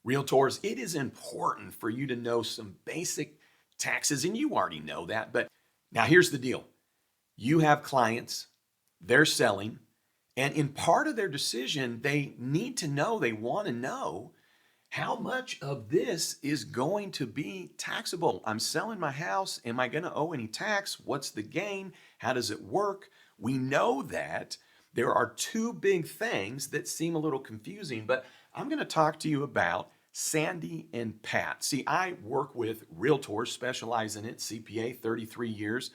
Realtors, it is important for you to know some basic taxes, and you already know that. But now here's the deal. You have clients, they're selling, and in part of their decision, they need to know, they want to know how much of this is going to be taxable. I'm selling my house. Am I going to owe any tax? What's the gain? How does it work? We know that there are two big things that seem a little confusing, but I'm going to talk to you about Sandy and Pat. See, I work with realtors, specialize in it, CPA, 33 years.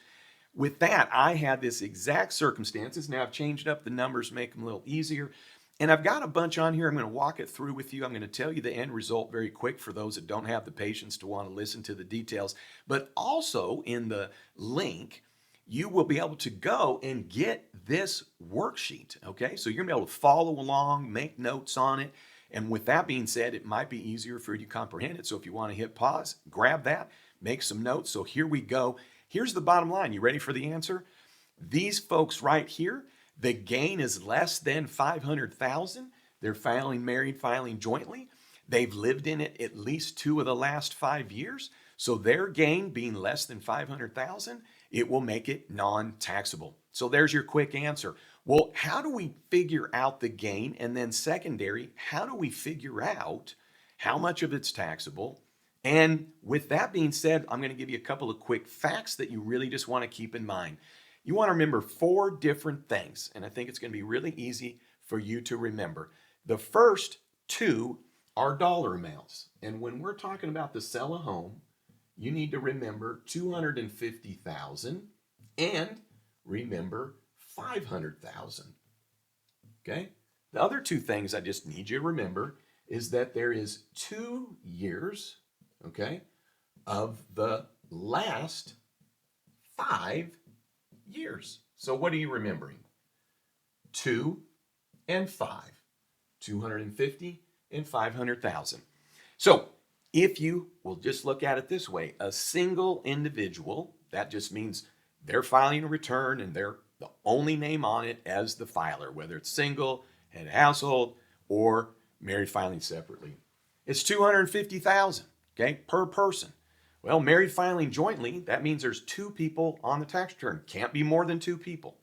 With that, I had this exact circumstances. Now I've changed up the numbers, make them a little easier. And I've got a bunch on here. I'm going to walk it through with you. I'm going to tell you the end result very quick for those that don't have the patience to want to listen to the details. But also in the link, you will be able to go and get this worksheet. Okay, so you're going to be able to follow along, make notes on it. And with that being said, it might be easier for you to comprehend it. So if you want to hit pause, grab that, make some notes. So here we go. Here's the bottom line. You ready for the answer? These folks right here, the gain is less than 500,000. They're filing married, filing jointly. They've lived in it at least 2 of the last 5 years. So their gain being less than 500,000, it will make it non-taxable. So there's your quick answer. Well, how do we figure out the gain? And then secondary, how do we figure out how much of it's taxable? And with that being said, I'm going to give you a couple of quick facts that you really just want to keep in mind. You want to remember 4 different things, and I think it's going to be really easy for you to remember. The first 2 are dollar amounts. And when we're talking about to sell a home, you need to remember 250,000 and remember 500,000. Okay? The other 2 things I just need you to remember is that there is 2 years, okay, of the last 5 years. So what are you remembering? 2 and 5. 250 and 500,000. So if you will just look at it this way, a single individual, that just means they're filing a return and they're the only name on it as the filer, whether it's single, head of household, or married filing separately. It's 250,000, okay, per person. Well, married filing jointly, that means there's 2 people on the tax return. Can't be more than 2 people.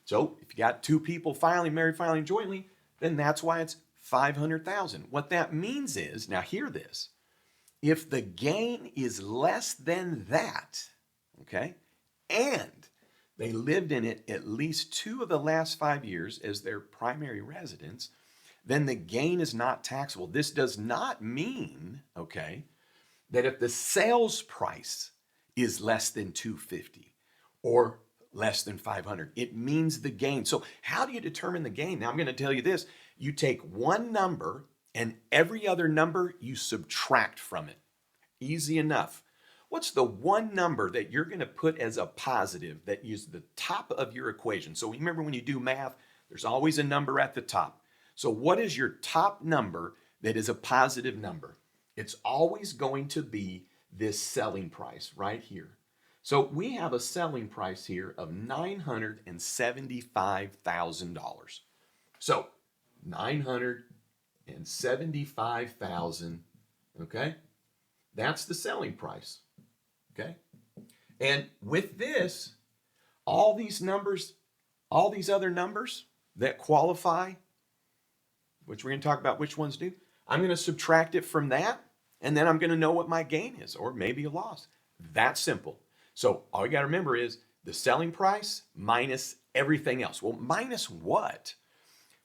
So if you got 2 people filing, married filing jointly, then that's why it's 500,000. What that means is, now hear this, if the gain is less than that, okay, and they lived in it at least 2 of the last 5 years as their primary residence, then the gain is not taxable. This does not mean, okay, that if the sales price is less than 250 or less than 500, it means the gain. So how do you determine the gain? Now I'm going to tell you this. You take one number and every other number you subtract from it. Easy enough. What's the one number that you're going to put as a positive that is the top of your equation? So remember when you do math, there's always a number at the top. So what is your top number that is a positive number? It's always going to be this selling price right here. So we have a selling price here of $975,000. So 975,000, okay? That's the selling price, okay? And with this, all these numbers, all these other numbers that qualify, which we're going to talk about which ones do, I'm going to subtract it from that, and then I'm going to know what my gain is, or maybe a loss. That's simple. So all you got to remember is the selling price minus everything else. Well, minus what?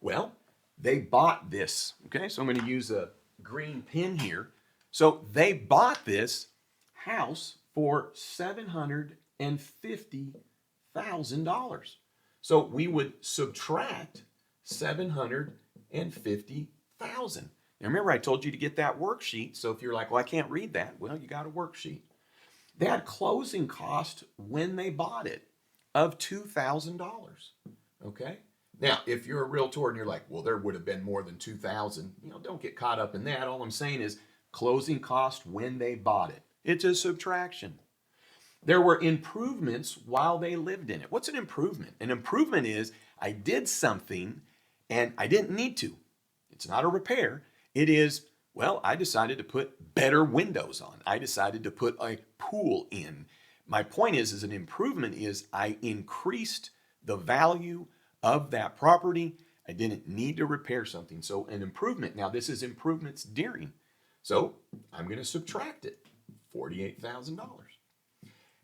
Well, they bought this, okay? So I'm going to use a green pin here. So they bought this house for $750,000. So we would subtract $750,000. Now remember I told you to get that worksheet. So if you're like, well, I can't read that. Well, you got a worksheet. They had closing cost when they bought it of $2,000. Okay? Now, if you're a realtor and you're like, well, there would have been more than $2,000, don't get caught up in that. All I'm saying is closing cost when they bought it. It's a subtraction. There were improvements while they lived in it. What's an improvement? An improvement is I did something and I didn't need to. It's not a repair. It is Well, I decided to put better windows on. I decided to put a pool in. My point is an improvement is I increased the value of that property. I didn't need to repair something. So an improvement, now this is improvements during. So I'm going to subtract it, $48,000.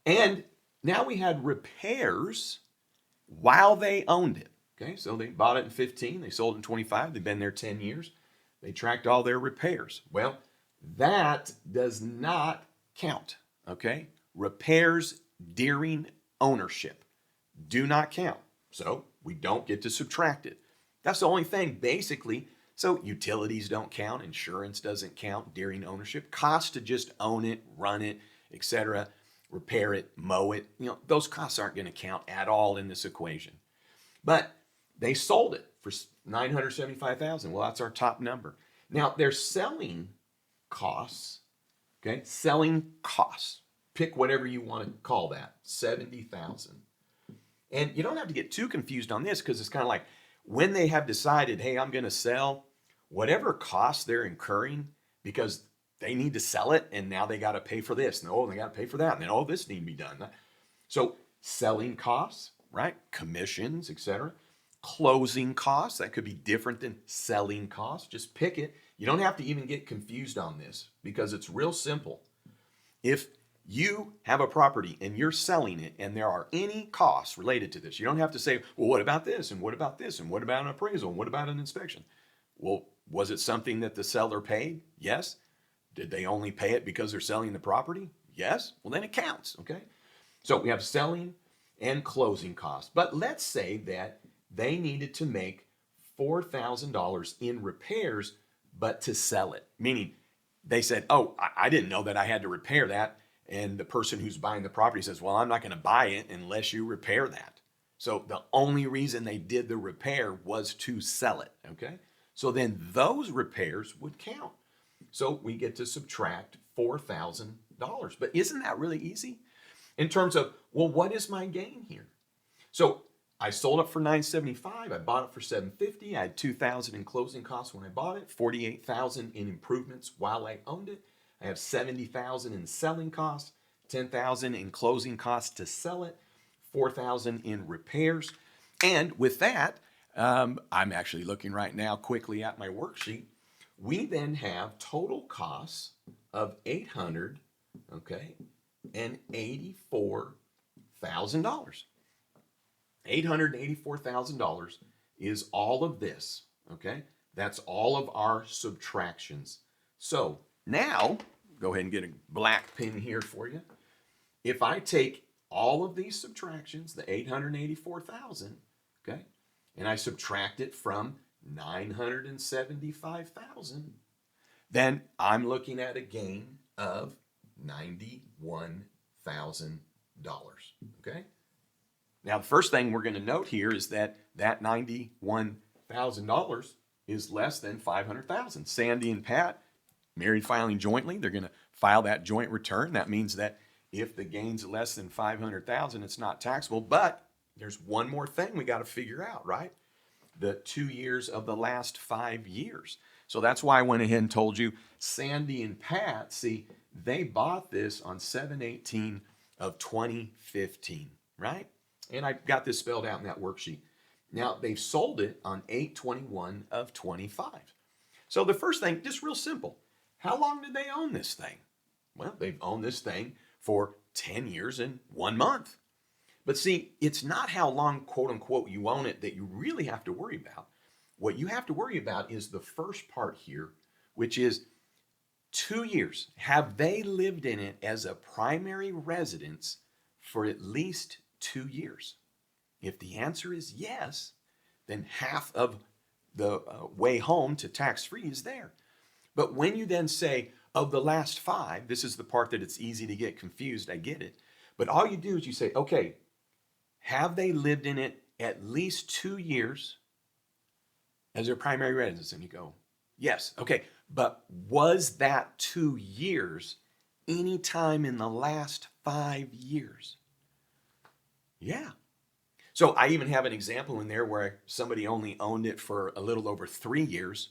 And now we had repairs while they owned it. Okay, so they bought it in 15, they sold it in 25, they've been there 10 years. They tracked all their repairs. Well, that does not count. Okay, repairs during ownership do not count. So we don't get to subtract it. That's the only thing basically. So utilities don't count, insurance doesn't count during ownership, costs to just own it, run it, etc., repair it, mow it, those costs aren't going to count at all in this equation. But they sold it for $975,000. Well, that's our top number. Now, their selling costs, okay? Selling costs. Pick whatever you want to call that, $70,000. And you don't have to get too confused on this because it's kind of like when they have decided, hey, I'm going to sell, whatever costs they're incurring because they need to sell it and now they got to pay for this. And they got to pay for that. And then, this need to be done. So selling costs, right? Commissions, etc. Closing costs, that could be different than selling costs. Just pick it. You don't have to even get confused on this because it's real simple. If you have a property and you're selling it and there are any costs related to this, you don't have to say, well, what about this? And what about this? And what about an appraisal? And what about an inspection? Well, was it something that the seller paid? Yes. Did they only pay it because they're selling the property? Yes. Well, then it counts, okay? So we have selling and closing costs. But let's say that they needed to make $4,000 in repairs, but to sell it. Meaning they said, I didn't know that I had to repair that. And the person who's buying the property says, well, I'm not going to buy it unless you repair that. So the only reason they did the repair was to sell it, okay? So then those repairs would count. So we get to subtract $4,000. But isn't that really easy? In terms of, well, what is my gain here? So I sold it for $975. I bought it for $750. I had $2,000 in closing costs when I bought it, $48,000 in improvements while I owned it. I have $70,000 in selling costs, $10,000 in closing costs to sell it, $4,000 in repairs. And with that, I'm actually looking right now quickly at my worksheet. We then have total costs of $884,000. $884,000 is all of this, okay? That's all of our subtractions. So now, go ahead and get a black pen here for you. If I take all of these subtractions, the $884,000, okay, and I subtract it from $975,000, then I'm looking at a gain of $91,000, okay? Now, the first thing we're going to note here is that $91,000 is less than $500,000. Sandy and Pat, married filing jointly, they're going to file that joint return. That means that if the gain's less than $500,000, it's not taxable. But there's one more thing we got to figure out, right? The 2 years of the last 5 years. So that's why I went ahead and told you Sandy and Pat, see, they bought this on 7/18 of 2015, right? And I got this spelled out in that worksheet. Now, they've sold it on 8/21 of 25. So the first thing, just real simple. How long did they own this thing? Well, they've owned this thing for 10 years and 1 month. But see, it's not how long, quote unquote, you own it that you really have to worry about. What you have to worry about is the first part here, which is 2 years. Have they lived in it as a primary residence for at least 2 years? If the answer is yes, then half of the way home to tax-free is there. But when you then say, of the last 5, this is the part that it's easy to get confused, I get it. But all you do is you say, okay, have they lived in it at least 2 years as their primary residence? And you go, yes, okay. But was that 2 years any time in the last 5 years? Yeah. So I even have an example in there where somebody only owned it for a little over 3 years,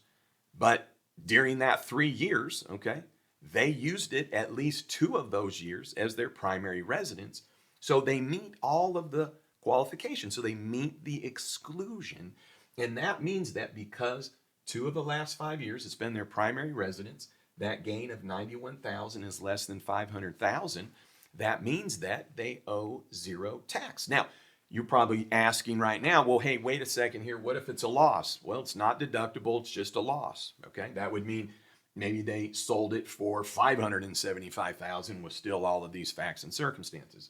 but during that 3 years, okay, they used it at least 2 of those years as their primary residence. So they meet all of the qualifications. So they meet the exclusion. And that means that because 2 of the last 5 years it's been their primary residence, that gain of 91,000 is less than 500,000. That means that they owe 0 tax. Now, you're probably asking right now, well, hey, wait a second here. What if it's a loss? Well, it's not deductible. It's just a loss. Okay. That would mean maybe they sold it for 575,000 with still all of these facts and circumstances.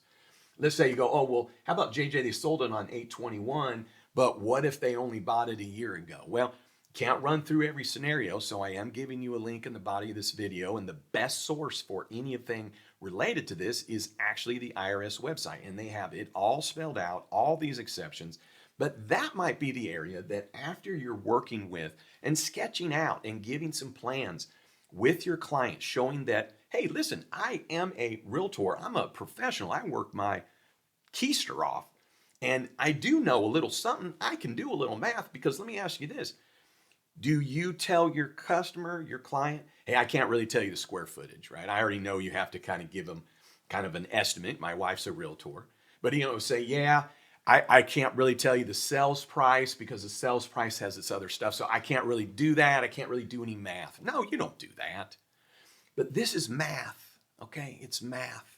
Let's say you go, oh, well, how about JJ? They sold it on 8/21, but what if they only bought it a year ago? Well, can't run through every scenario, so I am giving you a link in the body of this video, and the best source for anything related to this is actually the IRS website, and they have it all spelled out, all these exceptions. But that might be the area that after you're working with and sketching out and giving some plans with your client, showing that, hey, listen, I am a realtor, I'm a professional, I work my keister off, and I do know a little something, I can do a little math, because let me ask you this. Do you tell your customer, your client, hey, I can't really tell you the square footage, right? I already know you have to kind of give them kind of an estimate. My wife's a realtor. But, say, yeah, I can't really tell you the sales price because the sales price has its other stuff. So I can't really do that. I can't really do any math. No, you don't do that. But this is math, okay? It's math.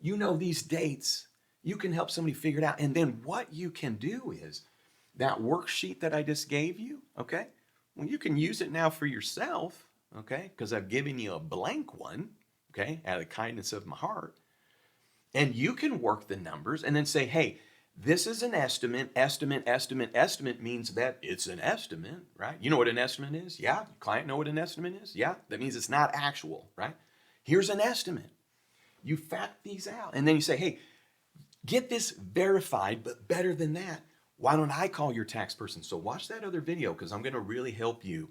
You know these dates. You can help somebody figure it out. And then what you can do is that worksheet that I just gave you, okay? Well, you can use it now for yourself, okay? Because I've given you a blank one, okay, out of the kindness of my heart. And you can work the numbers and then say, hey, this is an estimate. Estimate means that it's an estimate, right? You know what an estimate is? Yeah. Your client know what an estimate is? Yeah. That means it's not actual, right? Here's an estimate. You fact these out. And then you say, hey, get this verified, but better than that, why don't I call your tax person? So watch that other video, because I'm going to really help you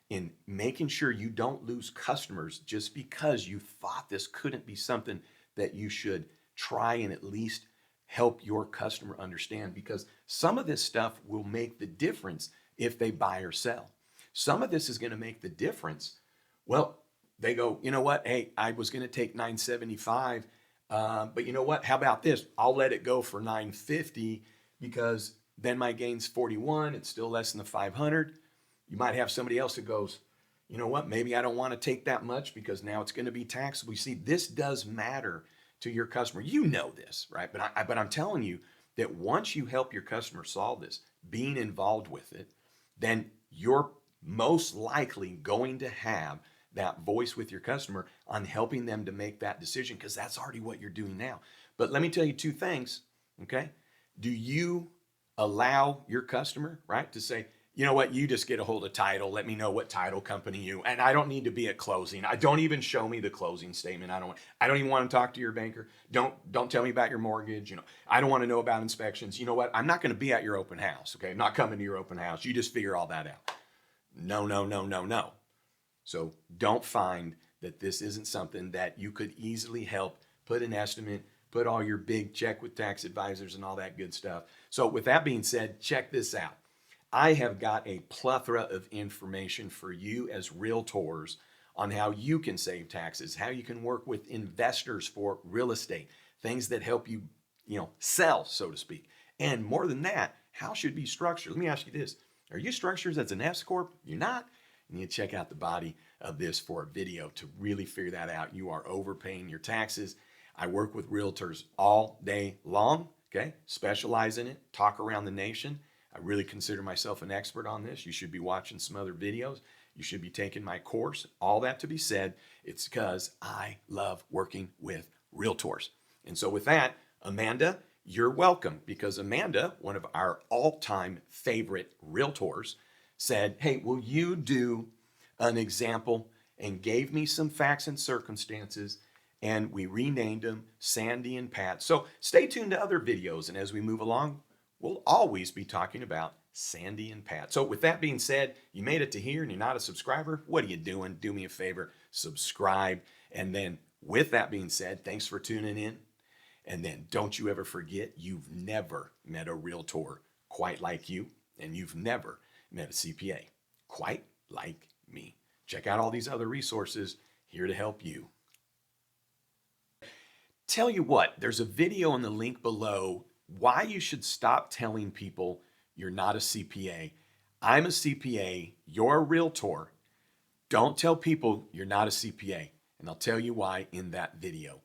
in making sure you don't lose customers just because you thought this couldn't be something that you should try and at least help your customer understand, because some of this stuff will make the difference if they buy or sell. Some of this is going to make the difference. Well, they go, you know what? Hey, I was going to take 975, but you know what? How about this? I'll let it go for 950 because then my gain's 41. It's still less than the 500. You might have somebody else that goes, you know what? Maybe I don't want to take that much because now it's going to be taxable. You see, this does matter to your customer. You know this, right? But I'm telling you that once you help your customer solve this, being involved with it, then you're most likely going to have that voice with your customer on helping them to make that decision, because that's already what you're doing now. But let me tell you 2 things, okay? Do you allow your customer, right, to say, you know what, you just get a hold of title, let me know what title company you, and I don't need to be at closing. I don't even show me the closing statement. I don't even want to talk to your banker. Don't tell me about your mortgage. I don't want to know about inspections. You know what? I'm not going to be at your open house, okay? I'm not coming to your open house. You just figure all that out. No, no, no, no, no. So don't find that this isn't something that you could easily help put an estimate, put all your big check with tax advisors and all that good stuff. So with that being said, check this out. I have got a plethora of information for you as realtors on how you can save taxes, how you can work with investors for real estate, things that help you, sell, so to speak. And more than that, how should be structured? Let me ask you this. Are you structured as an S Corp? You're not? You need to check out the body of this for a video to really figure that out. You are overpaying your taxes. I work with realtors all day long, okay? Specialize in it, talk around the nation. I really consider myself an expert on this. You should be watching some other videos. You should be taking my course. All that to be said, it's because I love working with realtors. And so with that, Amanda, you're welcome, because Amanda, one of our all-time favorite realtors, said, hey, will you do an example, and gave me some facts and circumstances, and we renamed them Sandy and Pat. So stay tuned to other videos, and as we move along, we'll always be talking about Sandy and Pat. So with that being said, you made it to here and you're not a subscriber, what are you doing? Do me a favor, subscribe. And then with that being said, thanks for tuning in. And then don't you ever forget, you've never met a realtor quite like you, and you've never met a CPA quite like me. Check out all these other resources here to help you. Tell you what, there's a video in the link below why you should stop telling people you're not a CPA. I'm a CPA, you're a realtor. Don't tell people you're not a CPA, and I'll tell you why in that video.